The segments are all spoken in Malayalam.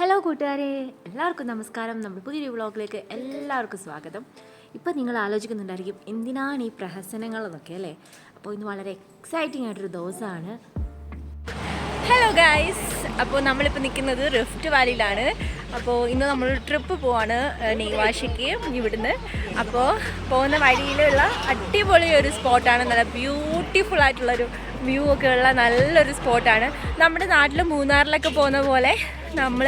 ഹലോ കൂട്ടുകാരെ, എല്ലാവർക്കും നമസ്കാരം. നമ്മുടെ പുതിയൊരു വ്ളോഗിലേക്ക് എല്ലാവർക്കും സ്വാഗതം. ഇപ്പോൾ നിങ്ങൾ ആലോചിക്കുന്നുണ്ടായിരിക്കും എന്തിനാണ് ഈ പ്രഹസനങ്ങളെന്നൊക്കെ അല്ലേ. അപ്പോൾ ഇന്ന് വളരെ എക്സൈറ്റിംഗ് ആയിട്ടൊരു ദിവസമാണ്. ഹലോ ഗായ്സ്, അപ്പോൾ നമ്മളിപ്പോൾ നിൽക്കുന്നത് റിഫ്റ്റ് വാലിയിലാണ്. അപ്പോൾ ഇന്ന് നമ്മൾ ട്രിപ്പ് പോവാണ് നെയ്വാഷിക്ക് ഇവിടുന്ന്. അപ്പോൾ പോകുന്ന വഴിയിലുള്ള അടിപൊളി ഒരു സ്പോട്ടാണ്. നല്ല ബ്യൂട്ടിഫുൾ ആയിട്ടുള്ളൊരു വ്യൂ ഒക്കെ ഉള്ള നല്ലൊരു സ്പോട്ടാണ്. നമ്മുടെ നാട്ടിൽ മൂന്നാറിലൊക്കെ പോകുന്ന പോലെ നമ്മൾ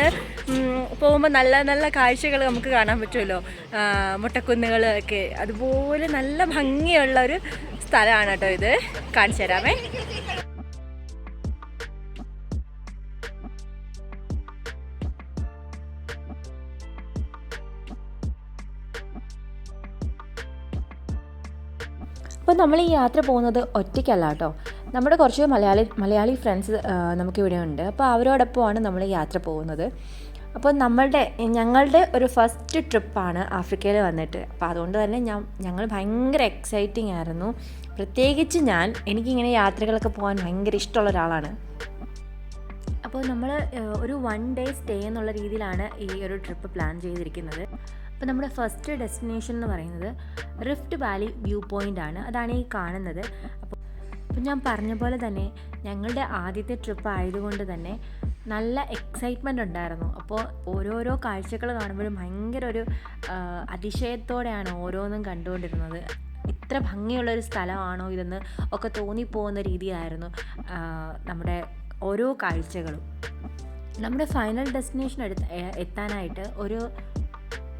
പോകുമ്പോൾ നല്ല നല്ല കാഴ്ചകൾ നമുക്ക് കാണാൻ പറ്റുമല്ലോ. മുട്ടക്കുന്നുകളൊക്കെ അതുപോലെ നല്ല ഭംഗിയുള്ളൊരു സ്ഥലമാണ് കേട്ടോ ഇത്. കാണിച്ചു തരാമേ. അപ്പോൾ നമ്മൾ ഈ യാത്ര പോകുന്നത് ഒറ്റയ്ക്കല്ല കേട്ടോ. നമ്മുടെ കുറച്ച് മലയാളി ഫ്രണ്ട്സ് നമുക്കിവിടെ ഉണ്ട്. അപ്പോൾ അവരോടൊപ്പമാണ് നമ്മൾ ഈ യാത്ര പോകുന്നത്. അപ്പോൾ ഞങ്ങളുടെ ഒരു ഫസ്റ്റ് ട്രിപ്പാണ് ആഫ്രിക്കയിൽ വന്നിട്ട്. അപ്പോൾ അതുകൊണ്ട് തന്നെ ഞങ്ങൾ ഭയങ്കര എക്സൈറ്റിംഗ് ആയിരുന്നു. പ്രത്യേകിച്ച് എനിക്കിങ്ങനെ യാത്രകളൊക്കെ പോകാൻ ഭയങ്കര ഇഷ്ടമുള്ള ഒരാളാണ്. അപ്പോൾ നമ്മൾ ഒരു 1 day സ്റ്റേ എന്നുള്ള രീതിയിലാണ് ഈ ഒരു ട്രിപ്പ് പ്ലാൻ ചെയ്തിരിക്കുന്നത്. അപ്പോൾ നമ്മുടെ ഫസ്റ്റ് ഡെസ്റ്റിനേഷൻ എന്ന് പറയുന്നത് റിഫ്റ്റ് വാലി വ്യൂ പോയിൻ്റ് ആണ്. അതാണ് ഈ കാണുന്നത്. അപ്പോൾ ഞാൻ പറഞ്ഞ പോലെ തന്നെ ഞങ്ങളുടെ ആദ്യത്തെ ട്രിപ്പ് ആയതുകൊണ്ട് തന്നെ നല്ല എക്സൈറ്റ്മെൻ്റ് ഉണ്ടായിരുന്നു. അപ്പോൾ ഓരോരോ കാഴ്ചകൾ കാണുമ്പോഴും ഭയങ്കര ഒരു അതിശയത്തോടെയാണ് ഓരോന്നും കണ്ടുകൊണ്ടിരുന്നത്. ഇത്ര ഭംഗിയുള്ളൊരു സ്ഥലമാണോ ഇതെന്ന് ഒക്കെ തോന്നിപ്പോകുന്ന രീതിയായിരുന്നു നമ്മുടെ ഓരോ കാഴ്ചകളും. നമ്മുടെ ഫൈനൽ ഡെസ്റ്റിനേഷൻ എത്താനായിട്ട് ഒരു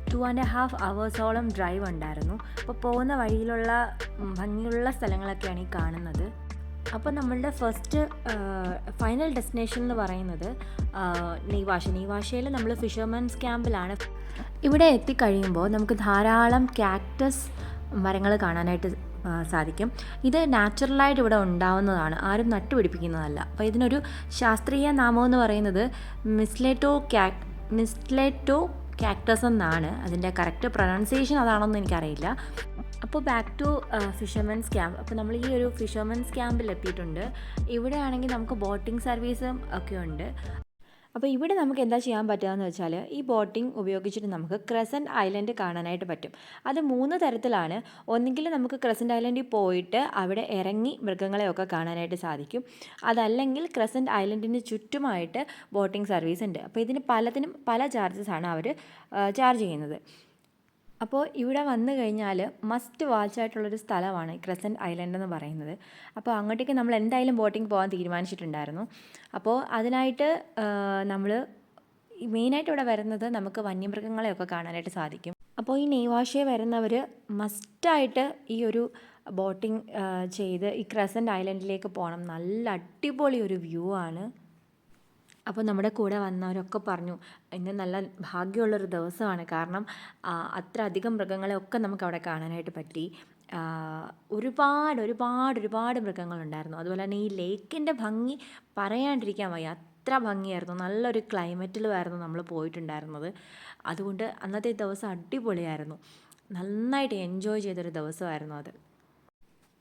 2.5 hours ഡ്രൈവ് ഉണ്ടായിരുന്നു. അപ്പോൾ പോകുന്ന വഴിയിലുള്ള ഭംഗിയുള്ള സ്ഥലങ്ങളൊക്കെയാണ് ഈ കാണുന്നത്. അപ്പോൾ നമ്മളുടെ ഫസ്റ്റ് ഫൈനൽ ഡെസ്റ്റിനേഷൻ എന്ന് പറയുന്നത് നെയ്വാഷയിൽ നമ്മൾ ഫിഷർമാൻസ് ക്യാമ്പിലാണ്. ഇവിടെ എത്തിക്കഴിയുമ്പോൾ നമുക്ക് ധാരാളം കാക്ടസ് മരങ്ങൾ കാണാനായിട്ട് സാധിക്കും. ഇത് നാച്ചുറലായിട്ട് ഇവിടെ ഉണ്ടാവുന്നതാണ്, ആരും നട്ടുപിടിപ്പിക്കുന്നതല്ല. അപ്പോൾ ഇതിനൊരു ശാസ്ത്രീയ നാമം എന്ന് പറയുന്നത് മിസ്ലെറ്റോ കാക്ടസ് എന്നാണ്. അതിൻ്റെ കറക്റ്റ് പ്രൊനൗൺസിയേഷൻ അതാണോന്ന് എനിക്കറിയില്ല. അപ്പോൾ ബാക്ക് ടു ഫിഷർമെൻസ് ക്യാമ്പ്. അപ്പോൾ നമ്മൾ ഈ ഒരു ഫിഷർമെൻസ് ക്യാമ്പിൽ എത്തിയിട്ടുണ്ട്. ഇവിടെ ആണെങ്കിൽ നമുക്ക് ബോട്ടിംഗ് സർവീസും ഒക്കെ ഉണ്ട്. അപ്പോൾ ഇവിടെ നമുക്ക് എന്താ ചെയ്യാൻ പറ്റുകയെന്ന് വെച്ചാൽ ഈ ബോട്ടിംഗ് ഉപയോഗിച്ചിട്ട് നമുക്ക് ക്രസൻറ്റ് ഐലൻഡ് കാണാനായിട്ട് പറ്റും. അത് 3 തരത്തിലാണ്. ഒന്നുകിൽ നമുക്ക് ക്രസൻറ്റ് ഐലൻഡിൽ പോയിട്ട് അവിടെ ഇറങ്ങി മൃഗങ്ങളെയൊക്കെ കാണാനായിട്ട് സാധിക്കും. അതല്ലെങ്കിൽ ക്രസൻറ്റ് ഐലൻഡിന് ചുറ്റുമായിട്ട് ബോട്ടിംഗ് സർവീസ് ഉണ്ട്. അപ്പോൾ ഇതിന് പലതിനും പല ചാർജസാണ് അവർ ചാർജ് ചെയ്യുന്നത്. അപ്പോൾ ഇവിടെ വന്നു കഴിഞ്ഞാൽ മസ്റ്റ് വാച്ച് ആയിട്ടുള്ളൊരു സ്ഥലമാണ് ക്രസൻറ്റ് ഐലൻഡ് എന്ന് പറയുന്നത്. അപ്പോൾ അങ്ങോട്ടേക്ക് നമ്മൾ എന്തായാലും ബോട്ടിംഗ് പോകാൻ തീരുമാനിച്ചിട്ടുണ്ടായിരുന്നു. അപ്പോൾ അതിനായിട്ട് നമ്മൾ മെയിനായിട്ട് ഇവിടെ വരുന്നത് നമുക്ക് വന്യമൃഗങ്ങളെയൊക്കെ കാണാനായിട്ട് സാധിക്കും. അപ്പോൾ ഈ നെയ്വാഷിയെ വരുന്നവർ മസ്റ്റായിട്ട് ഈ ഒരു ബോട്ടിംഗ് ചെയ്ത് ഈ ക്രസൻറ്റ് ഐലൻഡിലേക്ക് പോകണം. നല്ല അടിപൊളി ഒരു വ്യൂ ആണ്. അപ്പോൾ നമ്മുടെ കൂടെ വന്നവരൊക്കെ പറഞ്ഞു ഇന്ന് നല്ല ഭാഗ്യമുള്ളൊരു ദിവസമാണ്. കാരണം അത്ര അധികം മൃഗങ്ങളെയൊക്കെ നമുക്ക് അവിടെ കാണാനായിട്ട് പറ്റി. ഒരുപാട് മൃഗങ്ങളുണ്ടായിരുന്നു. അതുപോലെ തന്നെ ഈ ലേക്കിൻ്റെ ഭംഗി പറയാണ്ടിരിക്കാൻ വയ്യ, അത്ര ഭംഗിയായിരുന്നു. നല്ലൊരു ക്ലൈമറ്റിലുമായിരുന്നു നമ്മൾ പോയിട്ടുണ്ടായിരുന്നത്. അതുകൊണ്ട് അന്നത്തെ ദിവസം അടിപൊളിയായിരുന്നു. നന്നായിട്ട് എൻജോയ് ചെയ്തൊരു ദിവസമായിരുന്നു അത്.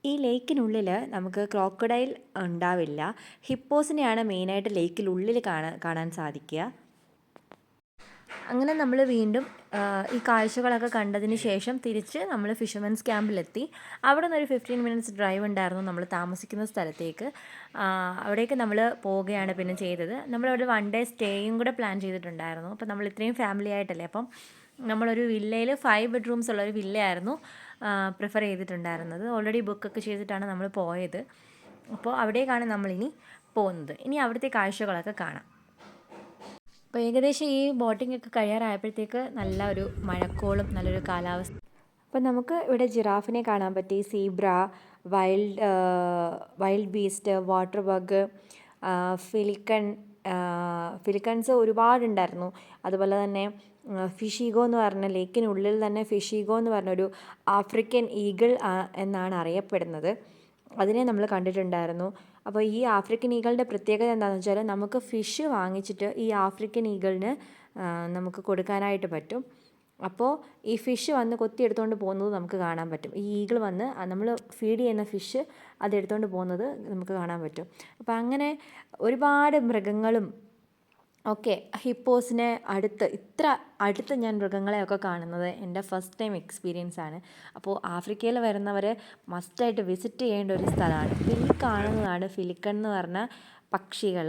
ഈ ലേക്കിനുള്ളിൽ നമുക്ക് ക്രോക്കഡൈൽ ഉണ്ടാവില്ല. ഹിപ്പോസിനെയാണ് മെയിനായിട്ട് ലേക്കിനുള്ളിൽ കാണാൻ സാധിക്കുക. അങ്ങനെ നമ്മൾ വീണ്ടും ഈ കാഴ്ചകളൊക്കെ കണ്ടതിന് ശേഷം തിരിച്ച് നമ്മൾ ഫിഷർമെൻസ് ക്യാമ്പിലെത്തി. അവിടെ നിന്നൊരു 15 minutes ഡ്രൈവ് ഉണ്ടായിരുന്നു നമ്മൾ താമസിക്കുന്ന സ്ഥലത്തേക്ക്. അവിടേക്ക് നമ്മൾ പോവുകയാണ് പിന്നെ ചെയ്തത്. നമ്മളവിടെ 1 day സ്റ്റേയും കൂടെ പ്ലാൻ ചെയ്തിട്ടുണ്ടായിരുന്നു. അപ്പോൾ നമ്മൾ ഇത്രയും ഫാമിലി ആയിട്ടല്ലേ, അപ്പം നമ്മളൊരു വില്ലയിൽ 5 bedrooms ഉള്ളൊരു വില്ലയായിരുന്നു പ്രിഫർ ചെയ്തിട്ടുണ്ടായിരുന്നത്. ഓൾറെഡി ബുക്കൊക്കെ ചെയ്തിട്ടാണ് നമ്മൾ പോയത്. അപ്പോൾ അവിടേക്കാണ് നമ്മളിനി പോകുന്നത്. ഇനി അവിടുത്തെ കാഴ്ചകളൊക്കെ കാണാം. അപ്പോൾ ഏകദേശം ഈ ബോട്ടിംഗ് ഒക്കെ കഴിയാറായപ്പോഴത്തേക്ക് നല്ല ഒരു മഴക്കോളും നല്ലൊരു കാലാവസ്ഥ. അപ്പോൾ നമുക്ക് ഇവിടെ ജിറാഫിനെ കാണാൻ പറ്റി, zebra, wildebeest, waterbuck, pelicans ഒരുപാടുണ്ടായിരുന്നു. അതുപോലെ തന്നെ ഫിഷ് എന്ന് പറഞ്ഞ ലേക്കിനുള്ളിൽ തന്നെ ഫിഷ് എന്ന് പറഞ്ഞൊരു ആഫ്രിക്കൻ ഈഗിൾ എന്നാണ് അറിയപ്പെടുന്നത്. അതിനെ നമ്മൾ കണ്ടിട്ടുണ്ടായിരുന്നു. അപ്പോൾ ഈ ആഫ്രിക്കൻ ഈഗിളിൻ്റെ പ്രത്യേകത എന്താണെന്ന് വെച്ചാൽ നമുക്ക് ഫിഷ് വാങ്ങിച്ചിട്ട് ഈ ആഫ്രിക്കൻ ഈഗിളിന് നമുക്ക് കൊടുക്കാനായിട്ട് പറ്റും. അപ്പോൾ ഈ ഫിഷ് വന്ന് കൊത്തിയെടുത്തുകൊണ്ട് പോകുന്നത് നമുക്ക് കാണാൻ പറ്റും. ഈ ഈഗിൾ വന്ന് നമ്മൾ ഫീഡ് ചെയ്യുന്ന ഫിഷ് അതെടുത്തുകൊണ്ട് പോകുന്നത് നമുക്ക് കാണാൻ പറ്റും. അപ്പോൾ അങ്ങനെ ഒരുപാട് മൃഗങ്ങളും ഓക്കെ, ഹിപ്പോസിനെ ഇത്ര അടുത്ത് ഞാൻ മൃഗങ്ങളെയൊക്കെ കാണുന്നത് എൻ്റെ ഫസ്റ്റ് ടൈം എക്സ്പീരിയൻസ് ആണ്. അപ്പോൾ ആഫ്രിക്കയിൽ വരുന്നവർ മസ്റ്റായിട്ട് വിസിറ്റ് ചെയ്യേണ്ട ഒരു സ്ഥലമാണ്. ഇപ്പോൾ ഈ കാണുന്നതാണ് ഫിലിക്കൺ എന്ന് പറഞ്ഞ പക്ഷികൾ.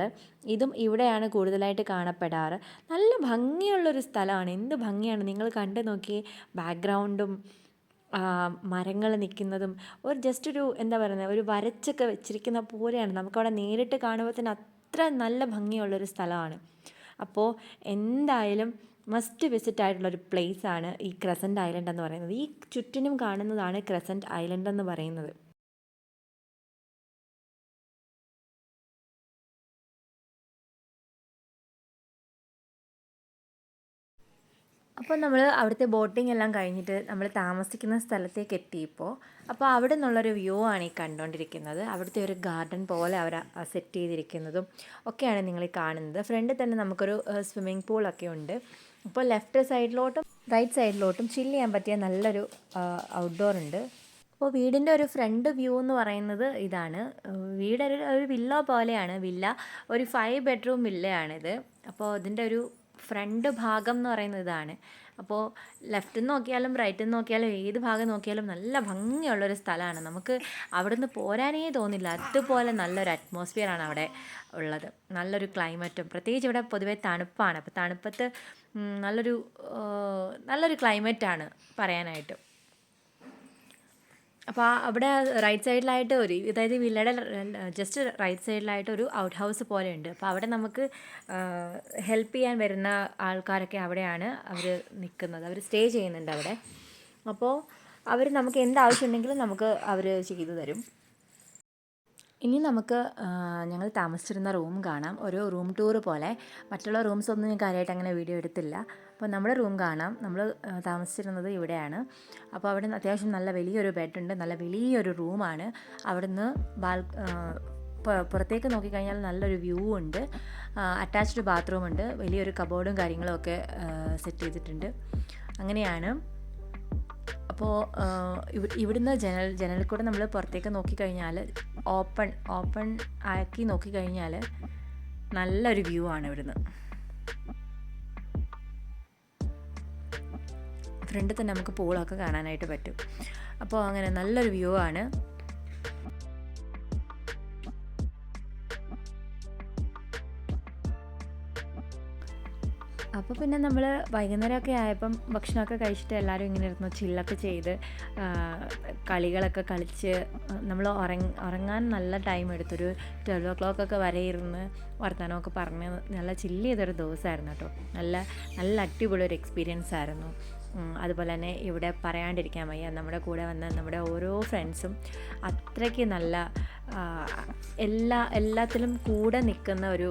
ഇതും ഇവിടെയാണ് കൂടുതലായിട്ട് കാണപ്പെടാറ്. നല്ല ഭംഗിയുള്ളൊരു സ്ഥലമാണ്. എന്ത് ഭംഗിയാണ്, നിങ്ങൾ കണ്ടു നോക്കി. ബാക്ക്ഗ്രൗണ്ടും മരങ്ങൾ നിൽക്കുന്നതും ജസ്റ്റ് ഒരു എന്താ പറയുന്നത്, ഒരു വരച്ചൊക്കെ വെച്ചിരിക്കുന്ന പോലെയാണ്. നമുക്കവിടെ നേരിട്ട് കാണുമ്പോൾ തന്നെ അത്ര നല്ല ഭംഗിയുള്ളൊരു സ്ഥലമാണ്. അപ്പോൾ എന്തായാലും മസ്റ്റ് വിസിറ്റ് ആയിട്ടുള്ളൊരു പ്ലേസാണ് ഈ ക്രസൻറ്റ് ഐലൻഡ് എന്ന് പറയുന്നത്. ഈ ചുറ്റിനും കാണുന്നതാണ് ക്രസൻറ്റ് ഐലൻഡ് എന്ന് പറയുന്നത്. അപ്പോൾ നമ്മൾ അവിടുത്തെ ബോട്ടിംഗ് എല്ലാം കഴിഞ്ഞിട്ട് നമ്മൾ താമസിക്കുന്ന സ്ഥലത്തേക്ക് എത്തിയപ്പോൾ അപ്പോൾ അവിടെ നിന്നുള്ളൊരു വ്യൂ ആണ് ഈ കണ്ടുകൊണ്ടിരിക്കുന്നത്. അവിടുത്തെ ഒരു ഗാർഡൻ പോലെ അവർ സെറ്റ് ചെയ്തിരിക്കുന്നതും ഒക്കെയാണ് നിങ്ങൾ ഈ കാണുന്നത്. ഫ്രണ്ടിൽ തന്നെ നമുക്കൊരു സ്വിമ്മിംഗ് പൂളൊക്കെ ഉണ്ട്. അപ്പോൾ ലെഫ്റ്റ് സൈഡിലോട്ടും റൈറ്റ് സൈഡിലോട്ടും ചില്ല് ചെയ്യാൻ പറ്റിയ നല്ലൊരു ഔട്ട്ഡോർ ഉണ്ട്. അപ്പോൾ വീടിൻ്റെ ഒരു ഫ്രണ്ട് വ്യൂ എന്ന് പറയുന്നത് ഇതാണ്. ഒരു വില്ല പോലെയാണ്. ഒരു 5 ബെഡ്റൂം വില്ലയാണിത്. അപ്പോൾ ഇതിൻ്റെ ഒരു ഫ്രണ്ട് ഭാഗം എന്ന് പറയുന്നത് ഇതാണ്. അപ്പോൾ ലെഫ്റ്റിൽ നിന്ന് നോക്കിയാലും റൈറ്റിൽ നിന്ന് നോക്കിയാലും ഏത് ഭാഗം നോക്കിയാലും നല്ല ഭംഗിയുള്ളൊരു സ്ഥലമാണ്. നമുക്ക് അവിടെ നിന്ന് പോരാനേ തോന്നില്ല. അതുപോലെ നല്ലൊരു അറ്റ്മോസ്ഫിയറാണ് അവിടെ ഉള്ളത്. നല്ലൊരു ക്ലൈമറ്റും, പ്രത്യേകിച്ച് ഇവിടെ പൊതുവേ തണുപ്പാണ്. അപ്പോൾ തണുപ്പത്ത് നല്ലൊരു ക്ലൈമറ്റാണ് പറയാനായിട്ട്. അപ്പോൾ അവിടെ റൈറ്റ് സൈഡിലായിട്ട് അതായത് വില്ലയുടെ ജസ്റ്റ് റൈറ്റ് സൈഡിലായിട്ട് ഒരു ഔട്ട് ഹൗസ് പോലെ ഉണ്ട്. അപ്പോൾ അവിടെ നമുക്ക് ഹെൽപ്പ് ചെയ്യാൻ വരുന്ന ആൾക്കാരൊക്കെ അവിടെയാണ് അവർ നിൽക്കുന്നത്. അവർ സ്റ്റേ ചെയ്യുന്നുണ്ട് അവിടെ. അപ്പോൾ അവർ നമുക്ക് എന്താവശ്യം ഉണ്ടെങ്കിലും അവർ ചെയ്തു തരും. ഇനി നമുക്ക് ഞങ്ങൾ താമസിച്ചിരുന്ന റൂം കാണാം. ഒരു റൂം ടൂർ പോലെ. മറ്റുള്ള റൂംസ് ഒന്നും ഞാൻ കാര്യമായിട്ട് അങ്ങനെ വീഡിയോ എടുത്തില്ല. അപ്പോൾ നമ്മുടെ റൂം കാണാം. നമ്മൾ താമസിച്ചിരുന്നത് ഇവിടെയാണ്. അപ്പോൾ അവിടെ നിന്ന് അത്യാവശ്യം നല്ല വലിയൊരു ബെഡുണ്ട്. നല്ല വലിയൊരു റൂമാണ്. അവിടുന്ന് പുറത്തേക്ക് നോക്കിക്കഴിഞ്ഞാൽ നല്ലൊരു വ്യൂ ഉണ്ട്. അറ്റാച്ച്ഡ് ബാത്റൂം ഉണ്ട്. വലിയൊരു കബോർഡും കാര്യങ്ങളും ഒക്കെ സെറ്റ് ചെയ്തിട്ടുണ്ട്. അങ്ങനെയാണ്. അപ്പോൾ ഇവിടുന്ന് ജനലിൽ കൂടെ നമ്മൾ പുറത്തേക്ക് നോക്കിക്കഴിഞ്ഞാൽ ഓപ്പൺ ആക്കി നോക്കിക്കഴിഞ്ഞാൽ നല്ലൊരു വ്യൂ ആണ് ഇവിടുന്ന്. ഫ്രണ്ടിൽ തന്നെ നമുക്ക് പൂളൊക്കെ കാണാനായിട്ട് പറ്റും. അപ്പോൾ അങ്ങനെ നല്ലൊരു വ്യൂ ആണ്. അപ്പോൾ പിന്നെ നമ്മൾ വൈകുന്നേരമൊക്കെ ആയപ്പം ഭക്ഷണമൊക്കെ കഴിച്ചിട്ട് എല്ലാവരും ഇങ്ങനെ ഇരുന്നു ചില്ലൊക്കെ ചെയ്ത് കളികളൊക്കെ കളിച്ച് നമ്മൾ ഉറങ്ങാൻ നല്ല ടൈം എടുത്തൊരു 12 o'clock വരെ ഇരുന്ന് വർത്തമാനമൊക്കെ പറഞ്ഞ് നല്ല ചില്ല് ചെയ്തൊരു ദിവസമായിരുന്നു കേട്ടോ. നല്ല അടിപൊളി ഒരു എക്സ്പീരിയൻസ് ആയിരുന്നു. അതുപോലെ തന്നെ ഇവിടെ പറയാണ്ടിരിക്കാൻ വയ്യ, നമ്മുടെ കൂടെ വന്ന നമ്മുടെ ഓരോ ഫ്രണ്ട്സും അത്രയ്ക്ക് നല്ല എല്ലാത്തിലും കൂടെ നിൽക്കുന്ന ഒരു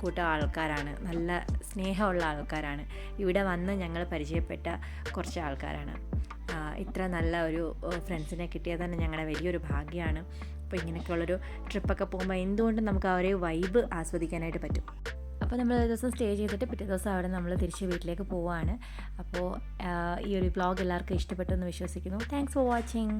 കൂട്ടം ആൾക്കാരാണ്. നല്ല സ്നേഹമുള്ള ആൾക്കാരാണ്. ഇവിടെ വന്ന് ഞങ്ങൾ പരിചയപ്പെട്ട കുറച്ച് ആൾക്കാരാണ്. ഇത്ര നല്ല ഒരു ഫ്രണ്ട്സിനെ കിട്ടിയത് തന്നെ ഞങ്ങളുടെ വലിയൊരു ഭാഗ്യമാണ്. അപ്പോൾ ഇങ്ങനെയൊക്കെയുള്ളൊരു ട്രിപ്പൊക്കെ പോകുമ്പോൾ എന്തുകൊണ്ടും നമുക്ക് ആ ഒരു വൈബ് ആസ്വദിക്കാനായിട്ട് പറ്റും. അപ്പോൾ നമ്മൾ ഒരു ദിവസം സ്റ്റേ ചെയ്തിട്ട് പിറ്റേ ദിവസം അവിടെ നമ്മൾ തിരിച്ച് വീട്ടിലേക്ക് പോവുകയാണ്. അപ്പോൾ ഈ ഒരു വ്ളോഗ് എല്ലാവർക്കും ഇഷ്ടപ്പെട്ടു എന്ന് വിശ്വസിക്കുന്നു. Thanks for watching.